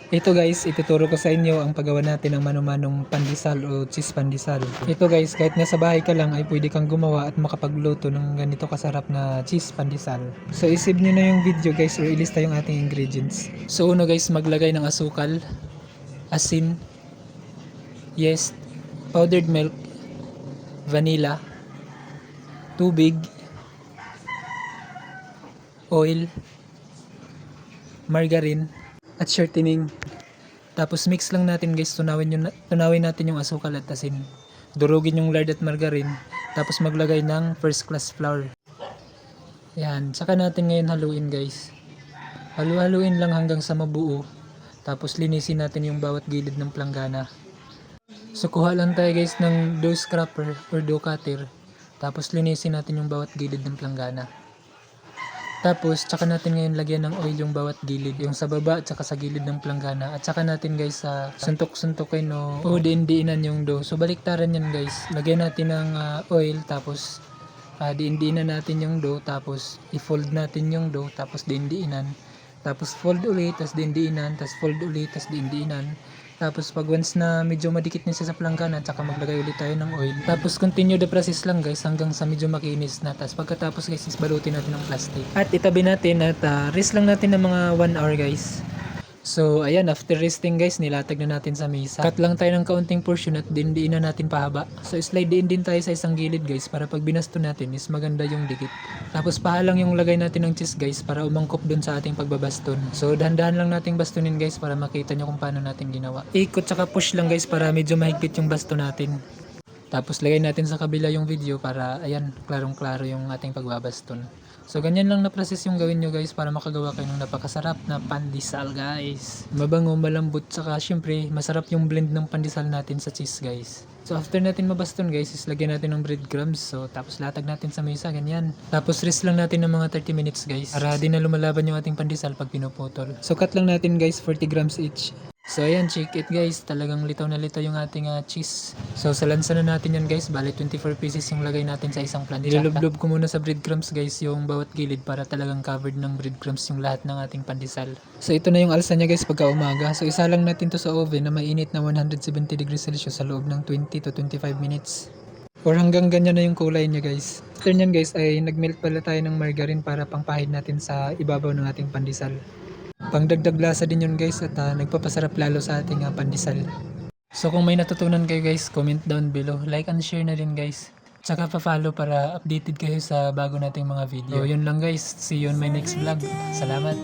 Ito guys, ituturo ko sa inyo ang paggawa natin ng mano-manong pandesal o cheese pandesal. Ito guys, kahit nasa bahay ka lang ay pwede kang gumawa at makapagluto ng ganito kasarap na cheese pandesal. So isave nyo na yung video guys or ilista yung ating ingredients. So uno guys, maglagay ng asukal, asin, yeast, powdered milk, vanilla, tubig, oil, margarine, at shortening. Tapos mix lang natin guys, tunawin natin yung asukal at asin. Durugin yung lard at margarine. Tapos maglagay ng first class flour. Yan, saka natin ngayon haluin guys. Halu-haluin lang hanggang sa mabuo. Tapos linisin natin yung bawat gilid ng planggana. So kuha lang tayo guys ng dough scraper or dough cutter. Tapos linisin natin yung bawat gilid ng planggana. Tapos, tsaka natin ngayon lagyan ng oil yung bawat gilid, yung sa baba, tsaka sa gilid ng planggana. At tsaka natin guys sa suntok-suntokin o diin-diinan yung dough. So, baliktaran yan guys. Lagyan natin ng oil, tapos diin-diinan natin yung dough, tapos i-fold natin yung dough, tapos diin-diinan. Tapos fold ulit, tapos diin-diinan, tapos fold ulit, tapos diin-diinan. Tapos pag once na medyo madikit na siya sa planggana, tsaka maglagay ulit tayo ng oil. Tapos continue the process lang guys hanggang sa medyo makinis na. Tapos pagkatapos guys is balutin natin ng plastic. At itabi natin at rest lang natin ng mga 1 hour guys. So ayan, after resting guys, nilatag na natin sa mesa. Cut lang tayo ng kaunting portion at dindiin na natin pahaba. So slide din tayo sa isang gilid guys para pag binasto natin is maganda yung dikit. Tapos pahalang yung lagay natin ng cheese guys para umangkop dun sa ating pagbabaston. So dahan-dahan lang nating bastonin guys para makita nyo kung paano natin ginawa. Ikot tsaka push lang guys para medyo mahigpit yung basto natin. Tapos lagay natin sa kabila yung video para ayan, klarong-klaro yung ating pagbabaston. So ganyan lang na process yung gawin nyo guys para makagawa kayo ng napakasarap na pandesal guys. Mabango, malambot, saka syempre masarap yung blend ng pandesal natin sa cheese guys. So after natin mabaston guys is lagyan natin ng breadcrumbs. So tapos latag natin sa mesa, ganyan. Tapos rest lang natin ng mga 30 minutes guys para di na lumalaban yung ating pandesal pag pinuputol. So cut lang natin guys 40 grams each. So ayan, check it guys, talagang litaw na litaw yung ating cheese. So sa lansa na natin yan guys, bali 24 pieces yung lagay natin sa isang plancha. Nilulublob ko muna sa breadcrumbs guys yung bawat gilid para talagang covered ng breadcrumbs yung lahat ng ating pandesal. So ito na yung alsa niya guys pagka umaga. So isa lang natin to sa oven na mainit na 170 degrees Celsius sa loob ng 20 to 25 minutes. Or hanggang ganyan na yung kulay niya guys. After nyan guys ay nagmelt pala tayo ng margarine para pangpahid natin sa ibabaw ng ating pandesal. Pangdagdag lasa din yun guys at nagpapasarap lalo sa ating pandesal. So kung may natutunan kayo guys, comment down below. Like and share na rin guys. Tsaka pa-follow para updated kayo sa bago nating mga video. So yun lang guys. See you on my next vlog. Salamat.